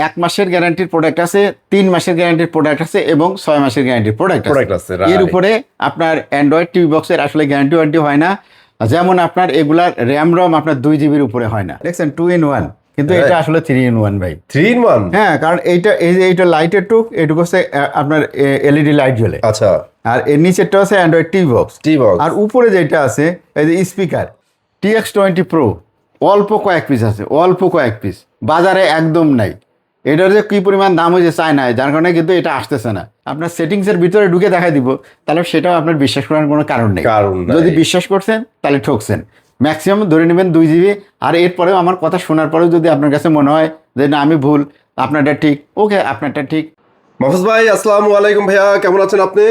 1 মাসের গ্যারান্টির প্রোডাক্ট আছে, 3 মাসের গ্যারান্টির প্রোডাক্ট আছে এবং 6 মাসের গ্যারান্টির প্রোডাক্ট আছে। এর উপরে আপনার অ্যান্ড্রয়েড টিভি বক্সের আসলে গ্যারান্টি ওয়ারেন্টি হয় না। যেমন আপনার এগুলার র্যাম রম আপনার 2 জিবির উপরে হয় না, দেখছেন 2 in 1, কিন্তু এটা আসলে 3 in 1 ভাই। 3 in 1? হ্যাঁ, কারণ এইটা লাইটের টুক, এটুকু হচ্ছে আপনার এলইডি লাইট জ্বলে। আচ্ছা। আর এর নিচেরটা আছে অ্যান্ড্রয়েড টিভি বক্স। আর উপরে যেটা আছে এই যে স্পিকার TX20 Pro, অল্প কয়েক পিস আছে, অল্প কয়েক পিস, বাজারে একদম নাই। এটার যে কি পরিমাণ দাম হয়েছে চায় না, যার কারণে কিন্তু এটা আসতেছে না। আপনার সেটিংসের ভিতরে ঢুকে দেখাই দিব, তাহলে সেটাও আপনার বিশ্বাস করার কোনো কারণ নেই। যদি বিশ্বাস করছেন তাহলে ঠকছেন। ম্যাক্সিমাম ধরে নেবেন 2 জিবি। আর এরপরেও আমার কথা শোনার পরেও যদি আপনার কাছে মনে হয় যে না আমি ভুল, আপনারটা ঠিক, ওকে আপনারটা ঠিক। মাহফুজ ভাই আসসালামু আলাইকুম। ভাইয়া কেমন আছেন আপনি?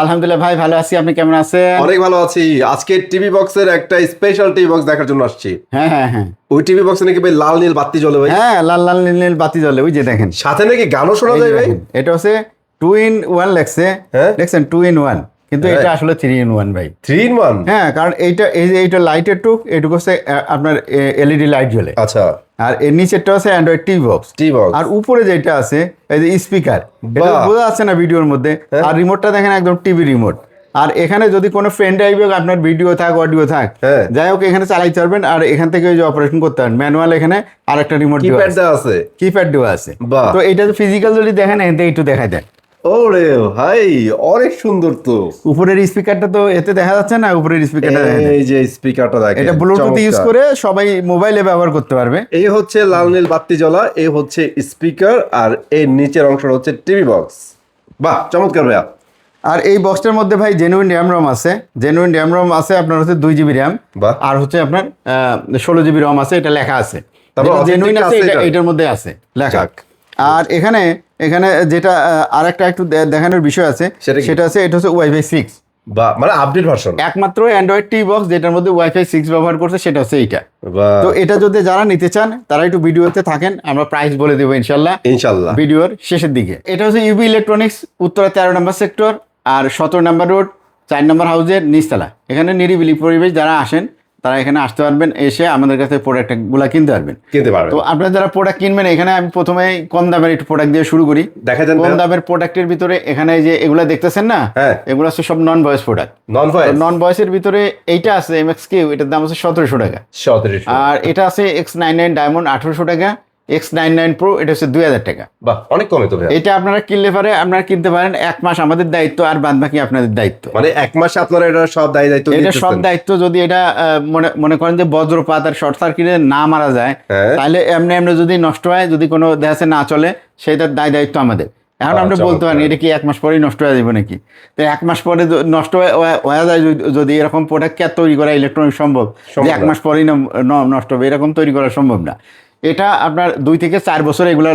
আলহামদুলিল্লাহ ভাই, ভালো আছি। আপনি কেমন আছেন? অনেক ভালো আছি। আজকে টিভি বক্সের একটা স্পেশাল টিভি বক্স দেখার জন্য আসছি। হ্যাঁ হ্যাঁ হ্যাঁ, ওই টিভি বক্সে নাকি ভাই লাল নীল বাতি জ্বলে ভাই? হ্যাঁ, লাল লাল নীল নীল বাতি জ্বলে, ওই যে দেখেন। সাথে নাকি গানও শোনা যায় ভাই? এটা হচ্ছে 2 in 1 লেখছে, দেখছেন 2 in 1, কিন্তু এটা আসলে 3 in 1 ভাই। 3 in 1? হ্যাঁ, কারণ এইটা লাইটের টুক, এটুকু হচ্ছে আপনার এলইডি লাইট জ্বলে। আচ্ছা। আর এর নিচেরটা আছে অ্যান্ড্রয়েড টিভি বক্স। আর উপরে যেটা আছে এই যে স্পিকার, এটা বোঝা যাচ্ছে না ভিডিওর মধ্যে। আর রিমোটটা দেখেন একদম টিভি রিমোট। আর এখানে যদি কোনো ফ্রেন্ড আইবে, আপনার ভিডিও থাক অডিও থাক, যাই হোক এখানে চালাইতে পারবেন। আর এখান থেকে ওই যে অপারেশন করতে পারবেন ম্যানুয়াল। এখানে আর একটা রিমোট কিপ্যাড দেওয়া আছে। তো এটা ফিজিক্যাল যদি দেখেন এতে একটু দেখা যায়। ওরে ভাই অনেক সুন্দর তো। উপরের স্পিকারটা তো এতে দেখা যাচ্ছে না, উপরের স্পিকারটা এই যে স্পিকারটা দেখেন, এটা ব্লুটুথ ইউজ করে সবাই মোবাইলে ব্যবহার করতে পারবে। এই হচ্ছে লাল নীল বাতি জ্বলা, এই হচ্ছে স্পিকার, আর এর নিচের অংশটা হচ্ছে টিভি বক্স। বাহ, চমৎকার ভাইয়া। আর এই বক্সটার মধ্যে ভাই জেনুইন র্যাম রম আছে। জেনুইন র্যাম রম আছে আপনার হচ্ছে 2 জিবি র্যাম, আর হচ্ছে আপনার 16 জিবি রম আছে, এটা লেখা আছে। জেনুইন আছে, এটার মধ্যে আছে লেখা। আর এখানে যেটা আরেকটা একটু দেখানোর বিষয় আছে, সেটা আছে এটা হচ্ছে ওয়াইফাই 6, মানে আপডেট ভার্সন। একমাত্র অ্যান্ড্রয়েড টিভি বক্স যেটার মধ্যে ওয়াইফাই 6 ব্যবহার করছে সেটা হচ্ছে এইটা। তো এটা যদি যারা নিতে চান তারা একটু ভিডিওতে থাকেন, আমরা প্রাইস বলে দেবো ইনশাল্লাহ ভিডিওর শেষের দিকে। এটা হচ্ছে ইউবি ইলেকট্রনিক্স, উত্তরা 13 নম্বর সেক্টর আর 17 নম্বর রোড, 4 নম্বর হাউসের নিচতলা। এখানে নিরিবিলি পরিবেশ, যারা আসেন তারা এখানে আসতে পারবেন, এসে আমাদের কাছে প্রোডাক্টগুলো কিনতে পারবেন। তো আপনারা যারা প্রোডাক্ট কিনবেন, এখানে আমি প্রথমে কম দামের একটু প্রোডাক্ট দিয়ে শুরু করি। কম দামের প্রোডাক্টের ভিতরে এখানে যে এগুলা দেখতেছেন না, এগুলো হচ্ছে সব নন ভয়েস প্রোডাক্ট। নন ভয়েসের ভিতরে এইটা আছে MX-Q, এটার দাম হচ্ছে 1700 টাকা। আর এটা আছে X99 ডায়মন্ড 1800 টাকা। X99 Pro এটা হচ্ছে 2000 টাকা। অনেক কমে তো। এটা আপনারা কিনলে পারে আপনারা কিনতে পারেন। 1 মাস আমাদের দায়িত্ব, আর বাদ বাকি আপনাদের দায়িত্ব। মানে 1 মাসে আপনারা এটা সব দায়িত্ব, এটা সব দায়িত্ব। যদি এটা মনে করেন যে বজ্রপাত আর শর্ট সার্কিটে না মারা যায়, তাহলে এমনি যদি নষ্ট হয়, যদি কোনো দেখাচ্ছে না চলে, সেটার দায়িত্ব আমাদের। এখন আমরা বলতে পারি এটা কি 1 মাস পরেই নষ্ট হয়ে যাবে নাকি? তো 1 মাস পরে নষ্ট হয়ে যায় যদি এরকম প্রোডাক্ট কে তৈরি করা ইলেকট্রনিক সম্ভব যে 1 মাস পরেই নষ্ট হবে? এরকম তৈরি করা সম্ভব না। এটা আপনার 2 থেকে 4 বছর এগুলো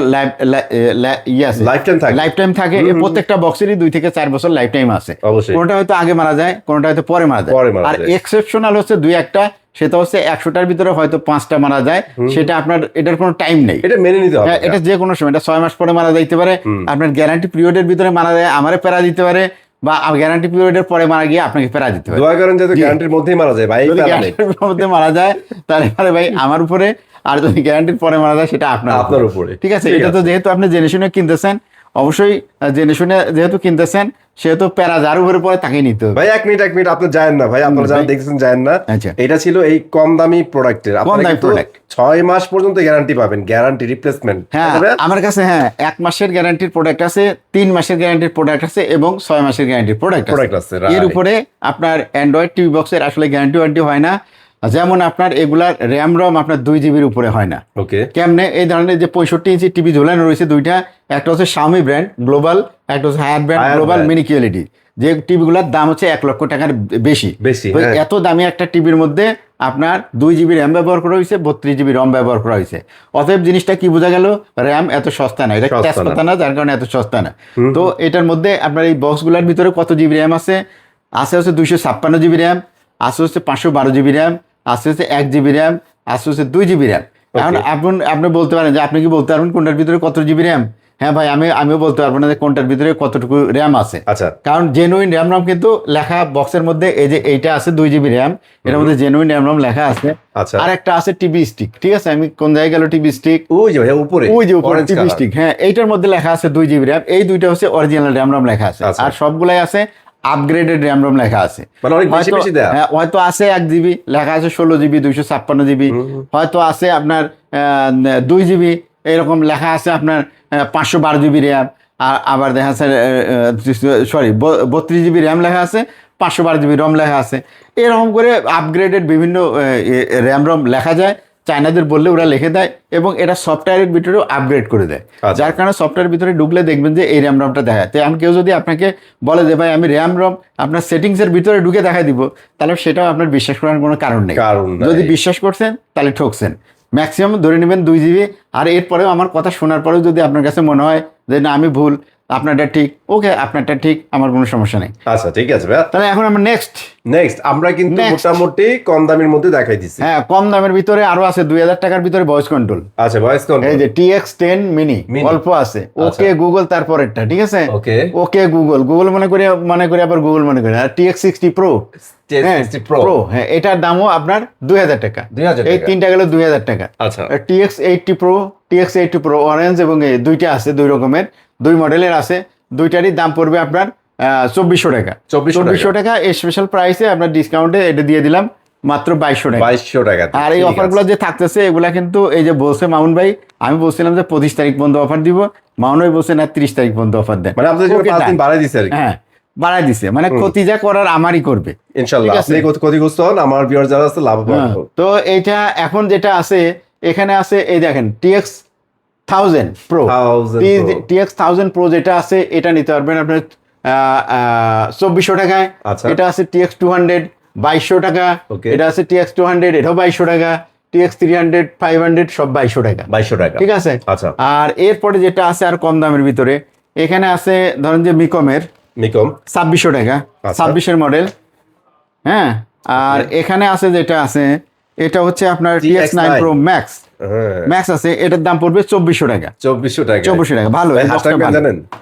লাইফ টাইম থাকে। প্রত্যেকটা বক্সেরই 2 থেকে 4 বছর লাইফ টাইম আছে। কোনটা হয়তো আগে মারা যায়, কোনটা হয়তো পরে মারা যায়। আর এক্সেপশনাল হচ্ছে 2-1টা, সেটা হচ্ছে 100টার ভিতরে হয়তো 5টা মারা যায়। সেটা আপনার এটার কোনো টাইম নেই, এটা মেনে নিতে হবে। এটা যে কোনো সময়, এটা 6 মাস পরে মারা যাইতে পারে। আপনার গ্যারান্টি পিরিয়ডের ভিতরে মারা যায়, আমারে প্যারা দিতে পারে, বা গ্যারান্টি পিরিয়ডের পরে মারা গিয়ে আপনাকে প্যারা দিতে পারে। দোয়া করেন যাতে গ্যারান্টির মধ্যেই মারা যায় ভাই। গ্যারান্টির মধ্যে মারা যায় তাহলে ভাই আমার উপরে, আর যদি গ্যারান্টির পরে মারা যায় সেটা আপনার উপরে। ঠিক আছে? এটা তো যেহেতু আপনি জেনে শুনে কিনতেছেন, অবশ্যই জেনে শুনে যেহেতু কিনতেছেন, সেহেতু প্যারা যার উপরে পরে তাকে নিতে হবে। ভাই এক মিনিট আপনি জানেন না ভাই, আপনারা যারা দেখছেন জানেন না। এটা ছিল এই কম দামি প্রোডাক্টের। আপনারা 6 মাস পর্যন্ত গ্যারান্টি পাবেন, গ্যারান্টি রিপ্লেসমেন্ট। হ্যাঁ, আমার কাছে 1 মাসের গ্যারান্টির প্রোডাক্ট আছে, 3 মাসের গ্যারান্টির প্রোডাক্ট আছে এবং 6 মাসের গ্যারান্টির প্রোডাক্ট আছে। এর উপরে আপনার অ্যান্ড্রয়েড টিভি বক্সের আসলে গ্যারান্টি ওয়ারেন্টি হয় না। যেমন আপনার এগুলার র্যাম রম আপনার 2 জিবির উপরে হয় না। কেমনে? এই ধরনের যে 65 ইঞ্চি টিভি ঝোলানো রয়েছে দুইটা, একটা হচ্ছে Xiaomi ব্র্যান্ড গ্লোবাল, একটা হচ্ছে Haier brand global mini QLED, যে টিভিগুলোর দাম হচ্ছে 1 লক্ষ টাকার বেশি। এত দামি একটা টিভির মধ্যে আপনার 2 জিবি র্যাম ব্যবহার করা হয়েছে, 32 জিবি রম ব্যবহার করা হয়েছে। অতএব জিনিসটা কি বোঝা গেল? র্যাম এত সস্তা না, এটা তেজপাতা না, যার কারণে এত সস্তা না। তো এটার মধ্যে আপনার এই বক্সগুলোর ভিতরে কত জিবি র্যাম আছে? হচ্ছে 256 জিবি র্যাম, হচ্ছে 512 জিবি র্যাম, হচ্ছে 1 জিবি র্যাম, হচ্ছে 2 জিবি র্যাম। এখন আপনি বলতে পারেন যে আপনি কি বলতে পারবেন কোনটার ভিতরে কত জিবি র্যাম? হ্যাঁ ভাই, আমিও বলতে পারবো না যে কোনটার ভিতরে কতটুকু র্যাম আছে। আচ্ছা, কারণ জেনুইন র্যাম রম কিন্তু লেখা বক্সের মধ্যে, এই যে এইটা আছে 2 GB র্যাম, এর মধ্যে জেনুইন র্যাম রম লেখা আছে। আচ্ছা, আর একটা আছে টিভি স্টিক, ঠিক আছে, আমি কোন জায়গায় গেল টিভি স্টিক, ওই যে ভাইয়া উপরে, ওই যে উপরে orange টিভি color। স্টিক, হ্যাঁ এইটার মধ্যে লেখা আছে 2 GB র্যাম, এই দুইটা হচ্ছে অরিজিনাল র্যাম রম লেখা আছে। আচ্ছা। আর সবগুলাই আছে আপগ্রেডেড র্যাম রম লেখা আছে। মানে অনেক বেশি বেশি দেয়া। হ্যাঁ, হয়তো আছে 1 GB লেখা আছে 16 GB 256 GB, হয়তো আছে আপনার 2 GB এরকম লেখা আছে আপনার 512 GB র্যাম, আর আবার দেখা যাচ্ছে 32 GB র্যাম লেখা আছে, 512 GB রম লেখা আছে। এরকম করে আপগ্রেডেড বিভিন্ন র্যাম রম লেখা যায়। চায়নাদের বললে ওরা লিখে দেয়, এবং এটা সফটওয়্যারের ভিতরেও আপগ্রেড করে দেয়। আচ্ছা। যার কারণে সফটওয়্যারের ভিতরে ঢুকলে দেখবেন যে এই র্যাম রমটা দেখায়। তো এখন কেউ যদি আপনাকে বলে যে ভাই আমি র্যাম রম আপনার সেটিংসের ভিতরে ঢুকে দেখাই দিব, তাহলে সেটাও আপনার বিশ্বাস করার কোনো কারণ নেই। যদি বিশ্বাস করছেন তাহলে ঠকছেন। ম্যাক্সিমাম ধরে নেবেন 2 GB। আর এরপরেও আমার কথা শোনার পরেও যদি আপনার কাছে মনে হয় যে না আমি ভুল, আপনারটা ঠিক, ওকে আপনারটা ঠিক, আমার কোনো সমস্যা নেই। আচ্ছা, ঠিক আছে ভাইয়া। তাহলে এখন আমরা নেক্সট আমরা কিন্তু মোটামুটি কম দামের মধ্যে দেখাই দিচ্ছি। হ্যাঁ, কম দামের ভিতরে আরো আছে 2000 টাকার ভিতরে ভয়েস কন্ট্রোল। আচ্ছা, ভয়েস কন্ট্রোল, এই যে TX10 মিনি অল্প আছে, ওকে গুগল তারপরেরটা, ঠিক আছে, ওকে গুগল মনে করি আবার গুগল মনে করি। আর TX60 প্রো, হ্যাঁ এটার দামও আপনার 2000 টাকা। এই তিনটা গেল 2000 টাকা। আচ্ছা, TX80 প্রো অরেঞ্জ এবং এই দুইটা আছে, দুই রকমের, দুই মডেলের আছে, দুইটারই দাম পড়বে আপনার 2400 টাকা। 2400 টাকা স্পেশাল প্রাইসে আপনার ডিসকাউন্টে এটা দিয়ে দিলাম মাত্র 2200 টাকা। আর এই অফারগুলো যে থাকতেছে এগুলা কিন্তু এই যে বলছে মামুন ভাই, আমি বলছিলাম যে 25 তারিখ পর্যন্ত অফার দিব, মামুন ভাই বলছে না 30 তারিখ পর্যন্ত অফার দেন। মানে আপনাদের জন্য 5 দিন বাড়াই দিছে আর কি। হ্যাঁ, বাড়াই দিছে, মানে ক্ষতি যা করার আমারই করবে ইনশাআল্লাহ। আপনি ক্ষতিগ্রস্ত হন, আমার ভিউয়ার যারা আছে লাভবান হোক। তো এইটা এখন যেটা আছে এখানে আছে, এই দেখেন TX1000 প্রো, TX1000 প্রো যেটা আছে এটা নিতে পারবেন আপনার 2400 টাকায়। এটা আছে TX200 2200 টাকা, এটা আছে TX200 এটাও 2200 টাকা, TX300 500 সব 2200 টাকা, ঠিক আছে। আর এরপরে যেটা আছে আর কম দামের ভিতরে, এখানে আছে ধরেন যে মিকম 2600 টাকা, 26-এর মডেল, হ্যাঁ। আর এখানে আছে যেটা আছে এটা হচ্ছে আপনার TX9 Pro Max আছে, এটার দাম পড়বে 2400 টাকা। 2400 টাকা, ভালো।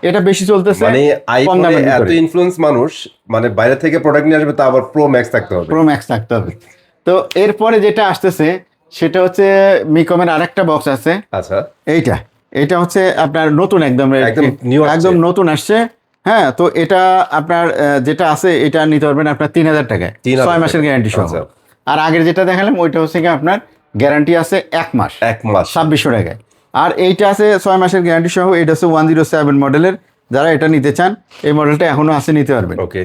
এটা বেশি চলতেছে, মানে আইফোনে এত ইনফ্লুয়েন্স মানুষ, মানে বাইরে থেকে প্রোডাক্ট নিয়ে আসবে, তা আবার প্রো ম্যাক্স থাকতে হবে। তো এরপরে যেটা আসতেছে সেটা হচ্ছে মিকমের আরেকটা বক্স আছে। আচ্ছা, এইটা হচ্ছে আপনার নতুন, একদম নতুন আসছে। হ্যাঁ, তো এটা আপনার যেটা আছে এটা নিতে পারবেন আপনার 3000 টাকায়, 6 মাসের গ্যারান্টি সহ। আর আগের যেটা দেখালাম ওইটা হচ্ছে কি আপনার গ্যারান্টি আছে 1 মাস 2600 টাকায়। আর এইটা আছে 6 মাসের গ্যারান্টি সহ, এটা হচ্ছে 107 মডেলের। যারা এটা নিতে চান এই মডেলটা এখনো আছে, নিতে পারবেন। ওকে,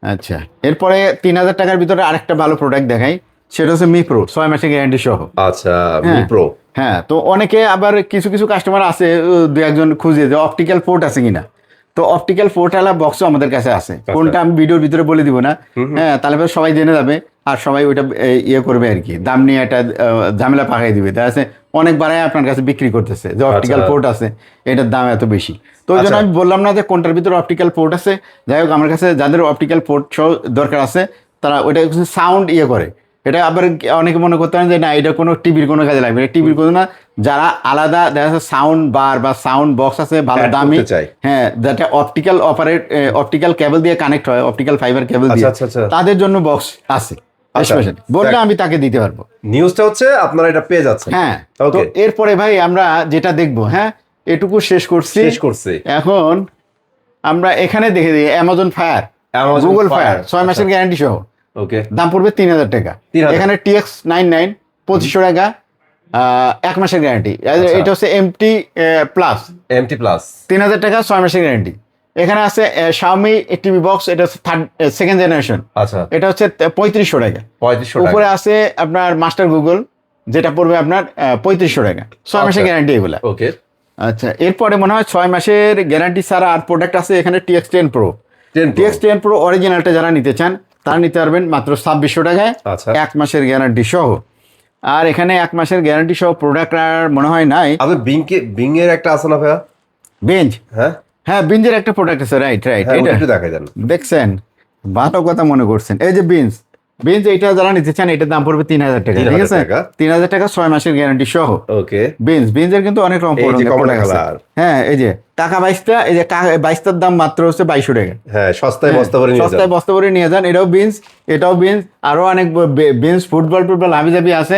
আচ্ছা। এরপরে 3000 টাকার ভিতরে আরেকটা ভালো প্রোডাক্ট দেখাই, সেটা হচ্ছে মি প্রো 6 মাসের গ্যারান্টি সহ। আচ্ছা, মি প্রো। হ্যাঁ, তো অনেকে আবার কিছু কাস্টমার আছে, দু একজন খুঁজে যে অপটিক্যাল পোর্ট আছে কিনা। তো অপটিক্যাল পোর্ট আলা বক্সও আমাদের কাছে আছে, কোনটা আমি ভিডিওর ভিতরে বলে দিব না। হ্যাঁ, তাহলে সবাই জেনে যাবে, আর সবাই ওইটা ইয়ে করবে আর কি, দাম নিয়ে একটা ঝামেলা পাকাই দিবে। তাই আছে অনেক বাড়ায় আপনার কাছে বিক্রি করতেছে যে অপটিক্যাল পোর্ট আছে, এটার দাম এত বেশি। তো ওই জন্য আমি বললাম না যে কোনটার ভিতরে অপটিক্যাল পোর্ট আছে। যাই হোক, আমার কাছে যাদের অপটিক্যাল পোর্ট সহ দরকার আছে তারা ওইটা সাউন্ড ইয়ে করে। এটা আবার অনেকে মনে করতে পারেন যে না এটা কোনো টিভির কোনো কাজে লাগবে, টিভির কোনো না। যারা আলাদা দেখা যাচ্ছে সাউন্ড বার বা সাউন্ড বক্স আছে ভালো দামি, হ্যাঁ, যেটা অপটিক্যাল কেবল দিয়ে কানেক্ট হয়, অপটিক্যাল ফাইবার কেবল দিয়ে, তাদের জন্য বক্স আছে। বললে আমি তাকে দিতে পারবো। নিউজটা হচ্ছে আপনারা এটা পেয়ে যাচ্ছেন। হ্যাঁ, তো এরপরে ভাই আমরা যেটা দেখবো, হ্যাঁ এটুকু শেষ করছি। এখন আমরা এখানে দেখে দিই অ্যামাজন ফায়ার, গুগল ফায়ার 6 মাসের গ্যারান্টি সহ। ওকে, দাম পড়বে 3000 টাকা। এখানে TX99 2500 টাকা, 1 মাসের গ্যারান্টি। এটা হচ্ছে MT প্লাস 3000 টাকা, 6 মাসের গ্যারান্টি। এখানে আছে Xiaomi টিভি বক্স, এটা হচ্ছে সেকেন্ড জেনারেশন, এটা হচ্ছে 3500 টাকা। উপরে আছে আপনার মাস্টার গুগল, যেটা পড়বে আপনার 3500 টাকা, 6 মাসের গ্যারান্টি এগুলা। ওকে, আচ্ছা। এরপরে মনে হয় 6 মাসের গ্যারান্টি ছাড়া আর প্রোডাক্ট আছে এখানে TX10 Pro। TX10 Pro অরিজিনালটা যারা নিতে চান তারা নিতে পারবেন মাত্র 2600 টাকায়, 1 মাসের গ্যারান্টি সহ। আর এখানে 1 মাসের গ্যারান্টি সহ প্রোডাক্ট আর মনে হয় নাই। বিং এর একটা আছে না ভাইয়া? বেঞ্চ, হ্যাঁ বিঞ্জের একটা প্রোডাক্ট আছে, রাইট। এটা দেখছেন, ভালো কথা মনে করছেন। এই যে বিঞ্জ বেঞ্চ এটা যারা নিতে চান এটার দাম পড়বে 3,000 টাকা, ঠিক আছে? 3,000 টাকা 6 মাসের গ্যারান্টি সহ। ওকে, বেঞ্চের কিন্তু অনেক রকম প্রোডাক্ট আছে। হ্যাঁ, এই যে টাকা 22টা, এই যে 22টার দাম মাত্র হচ্ছে 2200 টাকা। হ্যাঁ, সস্তায় বস্তা ভরে নিয়ে যান। এটাও বেঞ্চ, আরো অনেক বেঞ্চ ফুটবল হাবিজাবি আছে,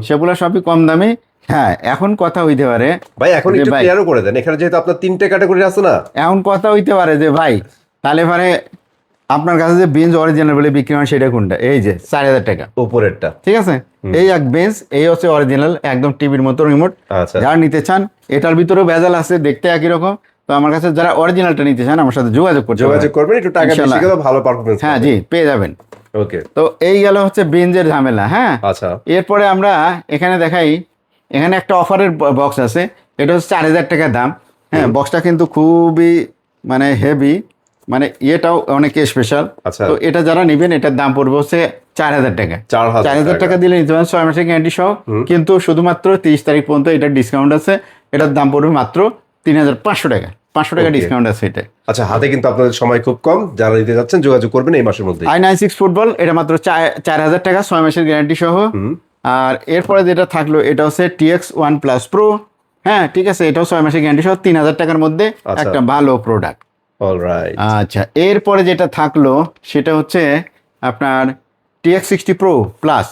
সেগুলো সবই কম দামি। হ্যাঁ, এখন কথা হইতে পারে ভাই, এখন একটু ক্লিয়ারও করে দেন, এখানে যেহেতু আপনার 3টে ক্যাটাগরি আছে না, এখন কথা হইতে পারে যে ভাই তাহলে পরে আপনার কাছে যে বেঞ্চ অরিজিনাল বলে বিক্রি হয় সেটা কোনটা? এই যে 4,000 টাকা উপরেরটা, ঠিক আছে? এই এক বেঞ্চ, এই হচ্ছে অরিজিনাল, একদম টিভির মতো রিমোট। যারা নিতে চান, এটার ভিতরেও ভেজাল আছে, দেখতে একই রকম। তো আমার কাছে যারা অরিজিনালটা নিতে চান আমার সাথে যোগাযোগ করবেন, একটু টাকা বেশি গেলে ভালো পারফরম্যান্স। হ্যাঁ জি, পেয়ে যাবেন। ওকে, তো এই গেল হচ্ছে বেঞ্চের ঝামেলা। হ্যাঁ, আচ্ছা, এরপরে আমরা এখানে দেখাই, এখানে একটা অফারের বক্স আছে, এটা হচ্ছে 4,000 টাকা দাম। হ্যাঁ, বক্সটা কিন্তু খুবই মানে হেভি, মানে এটাও অনেক স্পেশাল। তো এটা যারা নেবেন এটার দাম পড়বে হচ্ছে 4,000 টাকা। 4,000 টাকা দিলে নিতে পারেন 6 মাসের গ্যারান্টি সহ, কিন্তু শুধুমাত্র 30 তারিখ পর্যন্ত এটার ডিসকাউন্ট আছে। এটার দাম পড়বে মাত্র 3,500 টাকা, 500 টাকা ডিসকাউন্ট আছে এটা। আচ্ছা, হাতে কিন্তু আপনাদের সময় খুব কম, যারা নিতে যাচ্ছেন যোগাযোগ করবেন এই মাসের মধ্যে। i96 ফুটবল, এটা মাত্র 4,000 টাকা 6 মাসের গ্যারান্টি সহ। আর এরপরে যেটা থাকলো এটা হচ্ছে TX1 Plus Pro। হ্যাঁ, ঠিক আছে, এটাও 6 মাসের গ্যারান্টি সহ, 3,000 টাকার মধ্যে একটা ভালো প্রোডাক্ট। অলরাইট, আচ্ছা, এরপরে যেটা থাকলো সেটা হচ্ছে আপনার TX60 Pro Plus।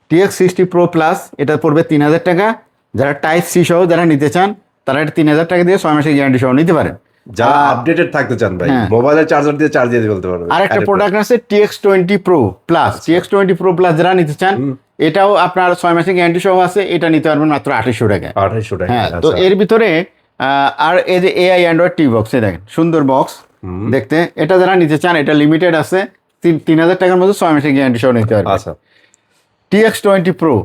TX60 Pro Plus এটা পড়বে 3,000 টাকা। যারা টাইপ সি সহ যারা নিতে চান তারা এটা 3,000 টাকা দিয়ে 6 মাসের গ্যারান্টি সহ নিতে পারেন। যারা আপডেটেড থাকতে চান ভাই, মোবাইলের চার্জার দিয়ে চার্জ দিয়ে বলতে পারবেন। আর একটা প্রোডাক্ট আছে TX20 Pro Plus। TX20 Pro Plus যারা নিতে চান এটাও আপনার 6 মাসের গ্যারান্টি সহ আছে, এটা নিতে পারবেন মাত্র 2,800 টাকা। 2,800 টাকা। হ্যাঁ, তো এর ভিতরে আর এই যে AI অ্যান্ড্রয়েড টি বক্স, দেখেন সুন্দর বক্স দেখতে। এটা যারা নিতে চান এটা লিমিটেড আছে, 3,000 টাকার মধ্যে 6 মাসের গ্যারান্টি সহ নিতে পারবেন। আচ্ছা, TX20 Pro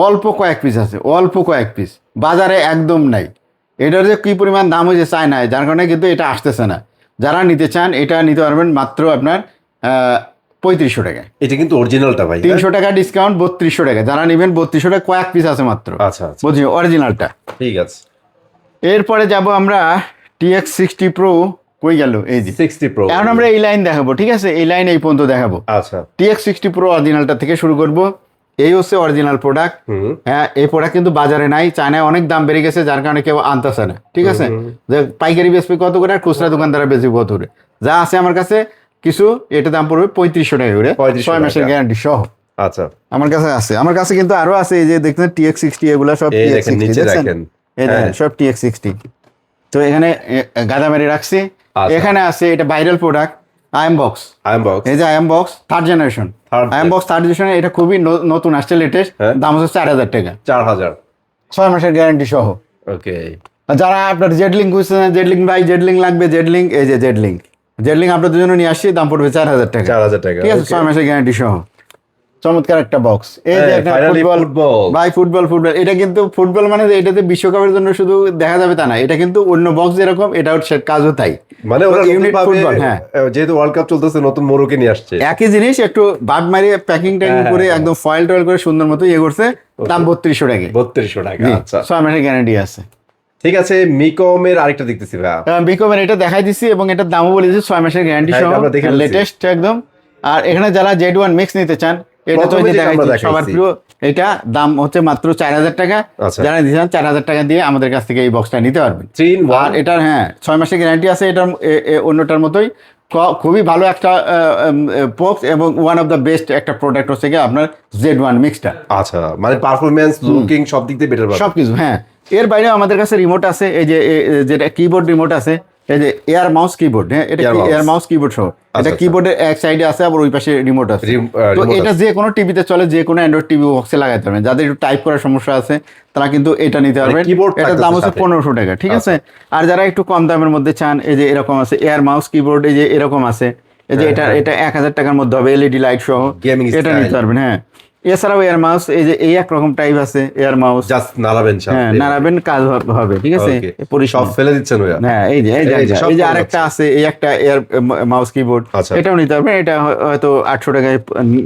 অল্প কয়েক পিস আছে, অল্প কয়েক পিস, বাজারে একদম নাই। এটার যে কি পরিমাণ দাম হয়েছে চায় না, যার কারণে কিন্তু এটা আসতেছে না। যারা নিতে চান এটা নিতে পারবেন মাত্র আপনার 3,500 টাকা। এটা কিন্তু অরিজিনালটা ভাই, 300 টাকা ডিসকাউন্ট, 3,200 টাকা। যারা নেবেন 3,200 টাকা, কয়েক পিস আছে মাত্র। আচ্ছা, বুঝছি, অরিজিনালটা। ঠিক আছে। এরপরে যাব আমরা TX60 Pro। কই গেল? এই যে 60 Pro। এখন আমরা এই লাইন দেখাবো, ঠিক আছে? এই লাইন এই পর্যন্ত দেখাবো। আচ্ছা, TX60 Pro অরিজিনালটা থেকে শুরু করব। এই হচ্ছে অরিজিনাল প্রোডাক্ট। হ্যাঁ, এই প্রোডাক্ট কিন্তু বাজারে নাই, চায়নায় অনেক দাম বেড়ে গেছে, যার কারণে কেউ আনতেছে না, ঠিক আছে? যে পাইকারি বেচবে কত করে আর খুচরা দোকানদারা বেচবে কত করে, যা আছে আমার কাছে কিছু, এটা দাম পড়বে 3,500 টাকা করে, 6 মাসের গ্যারান্টি সহ। আচ্ছা, আমার কাছে আছে, আমার কাছে কিন্তু আরো আছে। এই যে দেখছেন TX60, এগুলা সব TX60 দেখেন, এই দেখেন সব TX60। তো এখানে গাদা মেরে রাখছি। এখানে আছে এটা ভাইরাল প্রোডাক্ট আইএমবক্স। এই যে আইএমবক্স থার্ড জেনারেশন, আইএমবক্স থার্ড জেনারেশন, এটা খুবই নতুন আসছে, লেটেস্ট। দাম হচ্ছে 4,000 টাকা, 4,000, 6 মাসের গ্যারান্টি সহ। ওকে। যারা আপনার জেডলিং খুঁজছেন, জেডলিং ভাই জেডলিং লাগবে, জেডলিং, এই যে জেডলিং আপনাদের জন্য নিয়ে আসছি, দাম পড়বে 4,000 টাকা, 4,000 টাকা, ঠিক আছে? 6 মাসের গ্যারান্টি সহ। চমৎকার একটা বক্স। এই যে একটা ফুটবল ভাই, ফুটবল এটা কিন্তু ফুটবল মানে এটাতে বিশ্বকাপের জন্য শুধু দেখা যাবে তা না, এটা কিন্তু অন্য বক্স যেরকম এটাও কাজও তাই, মানে ওরা ইউনিট ফুটবল। হ্যাঁ, যেহেতু ওয়ার্ল্ড কাপ চলতেছে, নতুন মোড়কে নিয়ে আসছে, একই জিনিস একটু বাদ মারিয়ে প্যাকিং করে একদম ফয়েল টয়েল করে সুন্দর মতো ইয়ে করছে। দাম 3,200 টাকা, 3,200 টাকা। আচ্ছা, 6 মাসের গ্যারান্টি আছে। ঠিক আছে, মিকমের আরেকটা দেখতেছি ভাই, মিকমের এটা দেখাই দিছি এবং এটার দামও বলে দিচ্ছি, 6 মাসের গ্যারান্টি সহ, লেটেস্ট একদম। আর এখানে যারা Z1 মিক্স নিতে চান, এটা তো দেখাইছি সবার প্রিয়, এটা দাম হচ্ছে মাত্র 4,000 টাকা। যারা নিতে চান 4,000 টাকা দিয়ে আমাদের কাছ থেকে এই বক্সটা নিতে পারবেন। আর এটার 6 মাসের গ্যারান্টি আছে। এটার অন্যটার মতোই খুবই ভালো একটা বক্স এবং ওয়ান অফ দ্য বেস্ট একটা প্রোডাক্ট হচ্ছে কি আপনার Z1 মিক্সটা। আচ্ছা, মানে পারফরম্যান্স, লুকিং সব দিক দিয়ে বেটার, সবকিছু। হ্যাঁ, এর বাইরেও আমাদের কাছে রিমোট আছে, এই যে যেটা কিবোর্ড রিমোট আছে, এই যে এয়ার মাউস কিবোর্ড। হ্যাঁ, এটা এয়ার মাউস কিবোর্ড সহ, এটা কিবোর্ডের এক সাইডে আছে, আবার ওই পাশে রিমোট আছে। তো এটা যে কোনো টিভিতে চলে, যে কোনো অ্যান্ড্রয়েড টিভি বক্সে লাগাতে পারবেন। যাদের একটু টাইপ করার সমস্যা আছে তারা কিন্তু এটা নিতে পারবেন। এটার দাম হচ্ছে 1,500 টাকা, ঠিক আছে? আর যারা একটু কম দামের মধ্যে চান, এই যে এরকম আছে এয়ার মাউস কিবোর্ড, এই যে এরকম আছে, এই যে এটা 1,000 টাকার মধ্যে হবে, এলইডি লাইট সহ, এটা নিতে পারবেন। হ্যাঁ, এছাড়াও এয়ার মাউস, এই যে এই একরকম টাইপ আছে এয়ার মাউস, জাস্ট নাড়াবেন, হ্যাঁ নাড়াবেন, কাজ হবে, ঠিক আছে? সব ফেলে দিচ্ছেন ভাইয়া। হ্যাঁ, এই যে আরেকটা আছে, এই একটা এয়ার মাউস কিবোর্ড, এটাও নিতে পারবেন। এটা হয়তো 800 টাকায়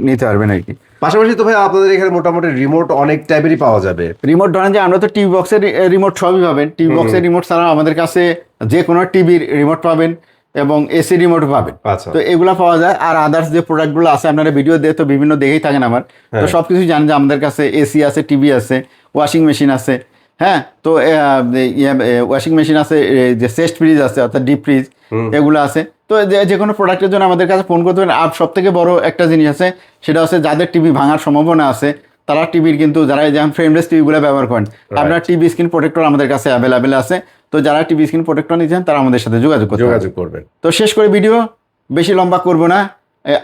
নিতে পারবেন আর কি। পাশাপাশি তো ভাই আপনাদের এখানে মোটামুটি রিমোট অনেক টাইপেরই পাওয়া যাবে। রিমোট ধরেন যে আমরা তো টিভি বক্সের রিমোট সবই পাবেন। টিভি বক্সের রিমোট ছাড়াও আমাদের কাছে যে কোনো টিভির রিমোট পাবেন, এবং এসি রিমোট পাবেন। আচ্ছা। তো এগুলা পাওয়া যায়। আর আদার্স যে প্রোডাক্টগুলো আছে আপনারা ভিডিও দিয়ে তো বিভিন্ন দেখেই থাকেন আমার, তো সবকিছু জানেন যে আমাদের কাছে এসি আছে, টিভি আছে, ওয়াশিং মেশিন আছে। হ্যাঁ, তো ওয়াশিং মেশিন আছে, যে চেস্ট ফ্রিজ আছে অর্থাৎ ডিপ ফ্রিজ, এগুলো আছে। তো যে কোনো প্রোডাক্টের জন্য আমাদের কাছে ফোন করতে পারেন। আর সব থেকে বড় একটা জিনিস আছে, সেটা হচ্ছে যাদের টিভি ভাঙার সম্ভাবনা আছে তারা টিভির কিন্তু যারা যেমন ফ্রেমলেস টিভিগুলো ব্যবহার করেন, আপনার টিভি স্ক্রিন প্রোটেক্টর আমাদের কাছে অ্যাভেলেবেল আছে। তো যারা টিভি স্ক্রিন প্রোটেক্টর নিচ্ছেন তারা আমাদের সাথে যোগাযোগ করবেন। তো শেষ করে ভিডিও বেশি লম্বা করবো না,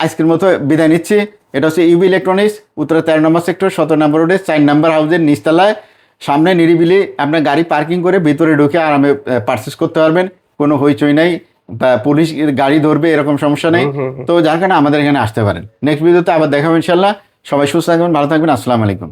আজকের মতো বিদায় নিচ্ছি। এটা হচ্ছে ইউবি ইলেকট্রনিক্স, উত্তরা 13 নম্বর সেক্টর, 17 নম্বর রোডে 4 নম্বর হাউসের নিচতলায়, সামনে নিরিবিলি আপনার গাড়ি পার্কিং করে ভিতরে ঢুকে আরামে পারচেস করতে পারবেন। কোনো হইচই নাই বা পুলিশ গাড়ি ধরবে এরকম সমস্যা নেই। তো যার কারণে আমাদের এখানে আসতে পারেন। নেক্সট ভিডিওতে আবার দেখাবো ইনশাল্লাহ। সবাই সুস্থ থাকবেন, ভালো থাকবেন। আসসালামু আলাইকুম।